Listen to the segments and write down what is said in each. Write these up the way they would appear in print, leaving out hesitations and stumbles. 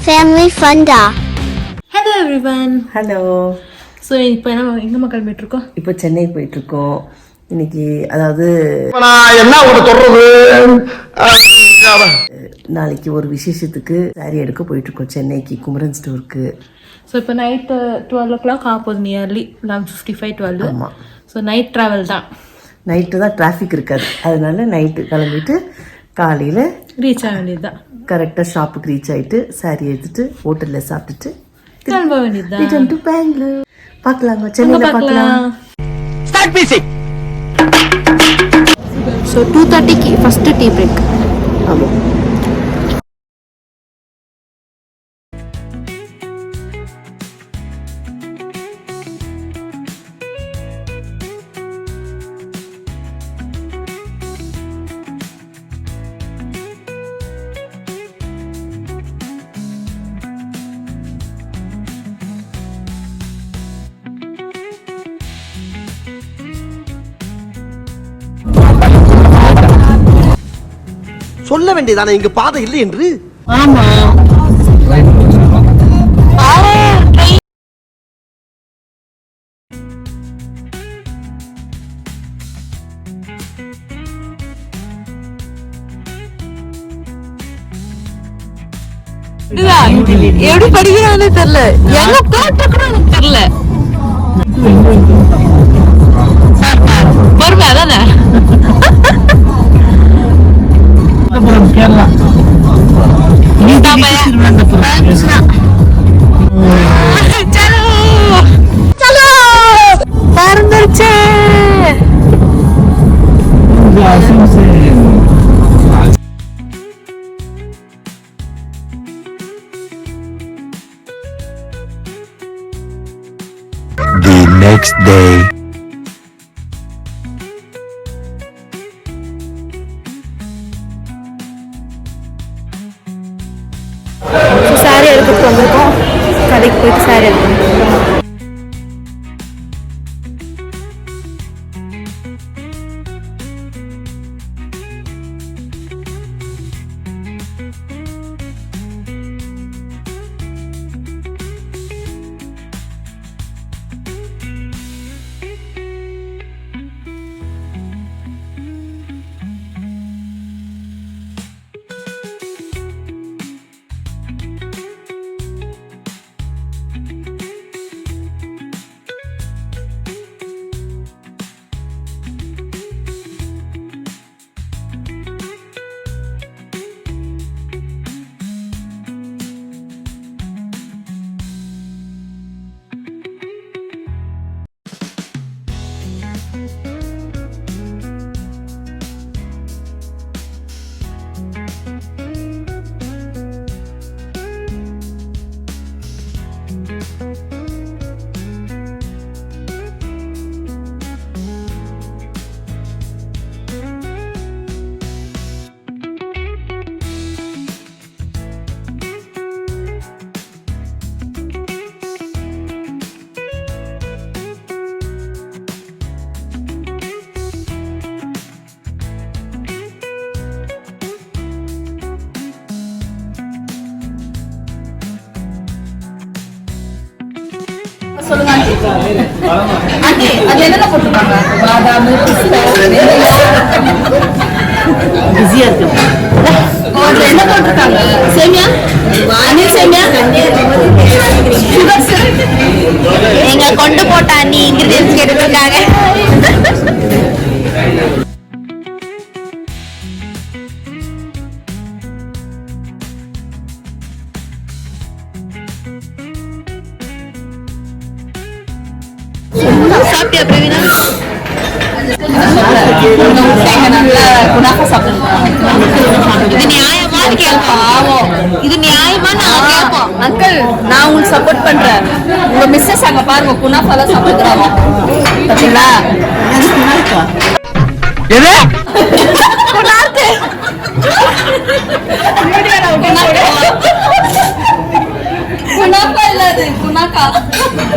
Family Funda. Hello everyone. Hello. So இப்போ எங்கம்மா கிளம்பிட்டு இருக்கோம்? இப்போ சென்னை போயிட்டு இருக்கோம். இன்னைக்கு அதாவது என்ன ஒரு தொடர்பு நாளைக்கு ஒரு விசேஷத்துக்கு சாரி எடுக்க போயிட்டு இருக்கோம் சென்னைக்கு குமரன் ஸ்டோருக்கு. ஸோ இப்போ நைட்டு 12 o'clock ஆகுது, நியர்லி 11:55 12. ஆமாம், ஸோ நைட் ட்ராவல் தான். நைட்டு தான் டிராஃபிக் இருக்காது, அதனால நைட்டு கிளம்பிட்டு காலையில் ரீச் ஆக வேண்டியது தான். கரெக்டாக ஷாப்புக்கு ரீச் ஆகிட்டு சாரி எடுத்துட்டு ஹோட்டலில் சாப்பிட்டுட்டு கிளம்ப வேண்டியது தான். Return to Bangalore. பார்க்கலாங்க, சென்னையில் பார்க்கலாம். So 2:30 first tea break. ஆமாம். சொல்ல வேண்டியதானே இங்க பாதை இல்லை என்று. ஆமா, எப்படி படிக்கிறானே தெரியல, எங்க போட்ட கூட எனக்கு தெரியல. பொறுமை அதானே. The next day. சாரி எடுத்துட்டு வந்திருக்கோம், கடைக்கு போயிட்டு சாரி எடுக்கணும். சொல்லுங்க ஆண்டி, அது என்னென்ன போட்டுருக்காங்க? பாதாம், பிஸ்தா, பிஸியாக இருக்கு. என்ன போட்டிருக்காங்க? சேமியா, அனில் சேமியா, எங்க கொண்டு போட்ட அண்ணி இன்கிரிடியன்ஸ் கேட்டுருக்காங்க. சாப்பிட்டியா பிரவீனா? இது நியாயமான்னு கேட்போம், இது நியாயமான்னு நான் கேட்போம். அங்கிள், நான் உங்களுக்கு சப்போர்ட் பண்றேன். உங்க மிஸ்ஸஸ் அங்க பாருங்க, குனாஃபா தான் சாப்பிடுறாங்க. பாத்தீங்களா? குனாஃபா இல்ல, அது குனாக்கா.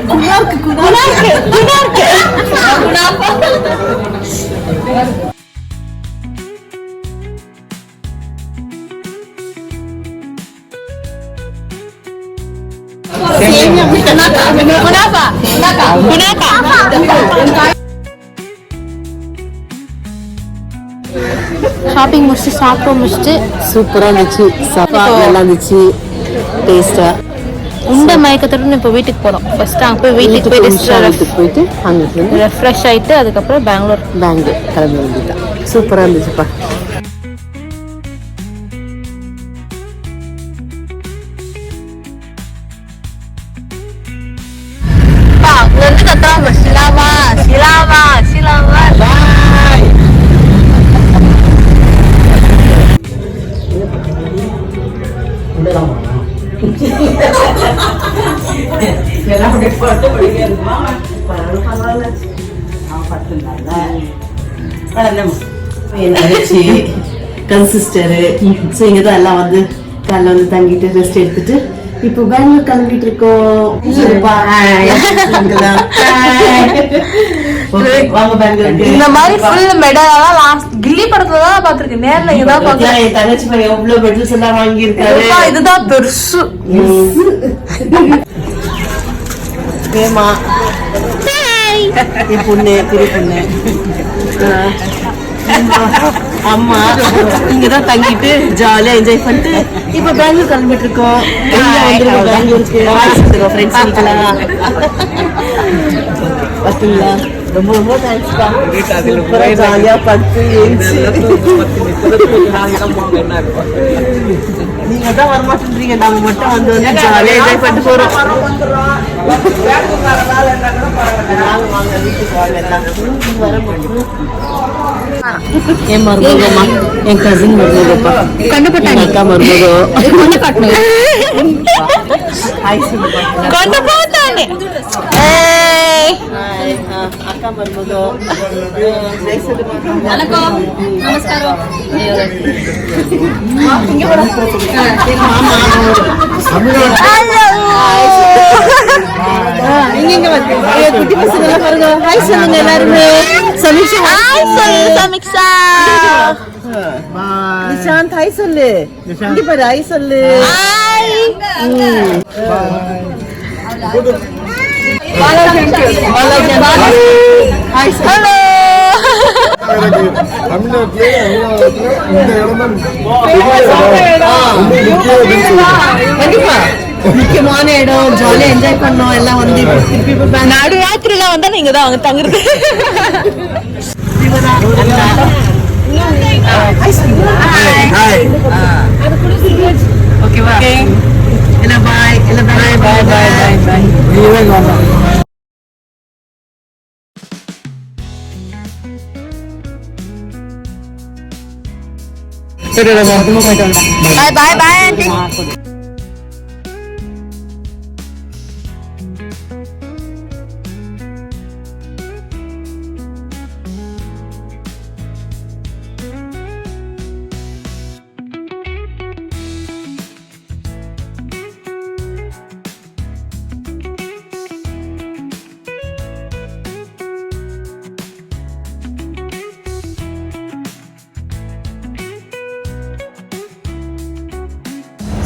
குனாக்கு குனாக்கு குனாக்கு குனாஃபா. குனாஃபா ஷாப்பிங் முடிச்சுட்டு சாப்பிட்டு முடிச்சுட்டு சூப்பராக இருந்துச்சு, சாப்பாடு நல்லா இருந்துச்சு, டேஸ்டா. இந்த மயக்கத்தோட இப்போ வீட்டுக்கு போறோம். ஃபர்ஸ்ட் அங்கே போய் வீட்டுக்கு போயிட்டு அங்கே ரெஃப்ரெஷ் ஆயிட்டு அதுக்கப்புறம் பெங்களூர் கிளம்பி வந்துட்டான். சூப்பராக இருந்துச்சுப்பா. அங்க வந்து கத்துறாங்க சிலாமா சிலாமா சிலாமா. கன்சிஸ்டரு ஸோ இங்கே தான் எல்லாம் வந்து காலைல வந்து தங்கிட்டு ரெஸ்ட் எடுத்துட்டு இப்போ பெங்களூர் கிளம்பிட்டு இருக்கோம். வாங்க பெங்களூருக்கு. இந்த மாதிரி ஃபுல் மெடலாம் லாஸ்ட் கில்லி படத்துல தான் பாத்துருக்கேன். நேர்ல இங்கதான் பாக்குறேன். என் தங்கச்சி பையன் எவ்வளவு மெடல்ஸ் எல்லாம் வாங்கியிருக்காரு. இதுதான் பெருசு. ஏமா என் பொண்ணு பெரிய பொண்ணு அம்மா இங்கதான் தங்கிட்டு ஜாலியா என்ஜாய் பண்ணிட்டு இப்ப பெங்களூர் கிளம்பிட்டு இருக்கோம். பெங்களூருக்கு ஃப்ரெண்ட்ஸ் வீட்டுலாம் பார்த்தீங்களா. ரொம்ப ரொம்ப தேங்க்ஸ்ப்பா. சூப்பரா ஜாலியா படுத்து ஏஞ்சி நீங்க தான் வரமாட்டேன்றீங்க, நாங்க மட்டும் வந்து ஜாலியா என்ஜாய் பண்ணிட்டு போறோம். என் மருமகமா என் கசின் மருமகப்பா கண்டுபட்டாங்க அக்கா மருமகோ கொண்டு காட்டணும் கொண்டு போட்டானே. அக்கா மருமகோ வணக்கம் நமஸ்காரம். குட்டி பசங்க பாருங்க. ஹாய் சொல்லுங்க எல்லாருமே. சமீக்ஷா ஹாய் சொல்லு சமீக்ஷா. நிஷாந்த் ஹாய் சொல்லு. இங்க பாரு ஹாய் சொல்லு. Hi hi hello. கண்டிப்பா முக்கியமான இடம், ஜாலியா என்ஜாய் பண்ணோம் எல்லாம் வந்து. திருப்பி நடு ராத்திரிலாம் வந்தா நீங்க தான் அவங்க தங்குறது. ஓகேவா? எல்லாம் பாய், எல்லாம் bye bye bye bye bye. Bye bye bye aunty.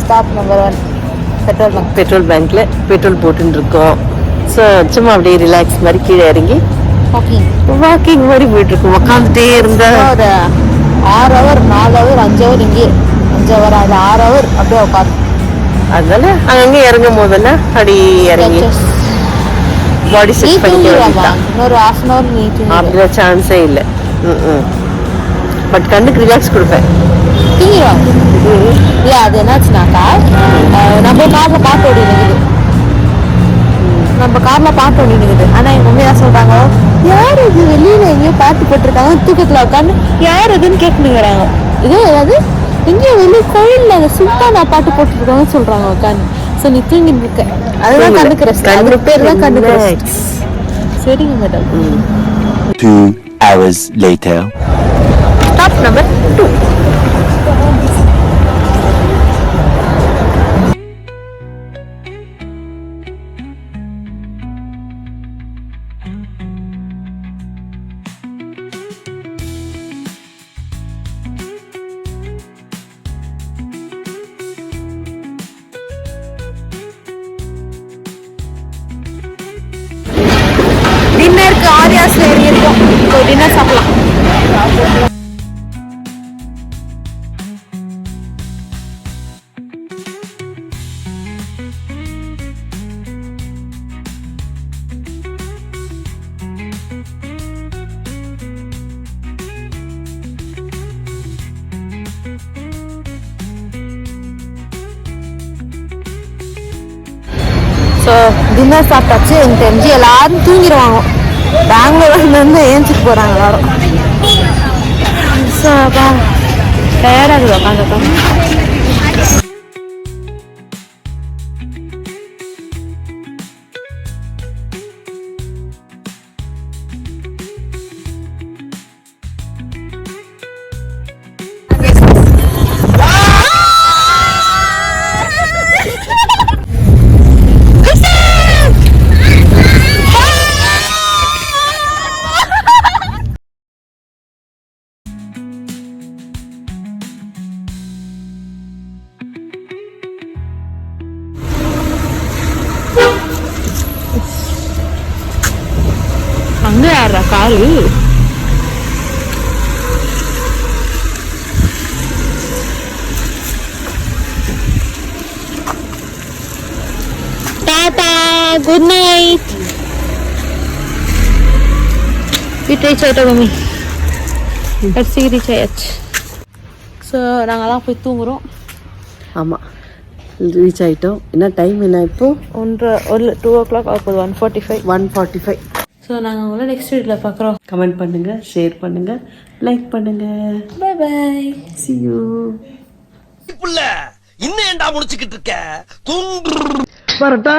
Stop number 1 petrol bunk. பெட்ரோல் பேங்க்ல பெட்ரோல் போட்டுன்னு இருக்கோம். ஸோ சும்மா அப்படியே ரிலாக்ஸ் மாதிரி கீழே இறங்கி வாக்கிங் மாதிரி போயிட்டு இருக்கோம். உட்காந்துட்டே இருந்தா ஒரு 6 ஹவர் 4 ஹவர் 5 ஹவர் இங்கே 5 ஹவர் அது 6 ஹவர் அப்படியே உட்காந்து. அதனால அங்கங்கே இறங்கும் போதெல்லாம் அப்படி இறங்கி பாடி நீ செட் பண்ணிக்க தூங்கிடுவாமா வேண்டியதுதான். இன்னொரு 1/2 hour நீ தூங்கிடுவா. அப்படிலாம் சான்ஸே இல்லை. பட் கண்ணுக்கு ரிலாக்ஸ் கொடுப்பேன். தூங்கிடுவா. இல்லை அது என்னாச்சுனாக்கா நம்ம கார்ல பாட்டு ஓடினுக்குது. நம்ம கார்ல பாட்டு ஓடினுக்குது. ஆனா எங்க மம்மி என்ன சொல்றாங்க, யார் இது வெளியில எங்கேயோ பாட்டு போட்டிருக்காங்க தூக்கத்துல உட்காந்து யார் இதுன்னு கேட்டுனுங்கிறாங்க. இதே ஏதாவது எங்கேயோ வெளியே கோயில்ல அந்த சுல்தானா பாட்டு போட்டுருக்காங்கன்னு சொல்றாங்க உட்காந்து. ஸோ நீ தூங்கிட்டு இருக்க. அதுதான் கண்ணுக்கு ரெஸ்ட். அது பேர் தான் கண்ணுக்கு ரெஸ்ட். சரிங்க madam. 2 hours later. Stop number 2. வரைக்கும் போய் டின்னர் சாப்பிடலாம். ஸோ டின்னர் சாப்பிட்டாச்சு. எனக்கு தெரிஞ்சு எல்லாரும் தூங்கிடுவாங்க. பெங்களூர்லேருந்து ஏஞ்சிட்டு போகிறாங்க எல்லாரும். ஸோ டயர்டாக இருக்குது உட்காந்துருக்காங்க. அங்கே யாரா காலு? Tata, good night. வீட்டு ரீச் ஆகிட்டோம் மம்மி. கடைசி ரீச் ஆயாச்சு. ஸோ நாங்கள்லாம் போய் தூங்குறோம். ஆமாம், ரீச் ஆகிட்டோம். என்ன டைம் என்ன இப்போ? 2 o'clock ஆகுது. 1:45. 1:45. ஸோ நாங்கள் உங்களை நெக்ஸ்ட் வீடியோவில் பார்க்குறோம். கமெண்ட் பண்ணுங்கள், ஷேர் பண்ணுங்கள், லைக் பண்ணுங்கள். Bye bye. See you. புள்ள இன்னும் ஏன்டா முடிச்சுக்கிட்டு இருக்க? தூங்கு. வரட்டா.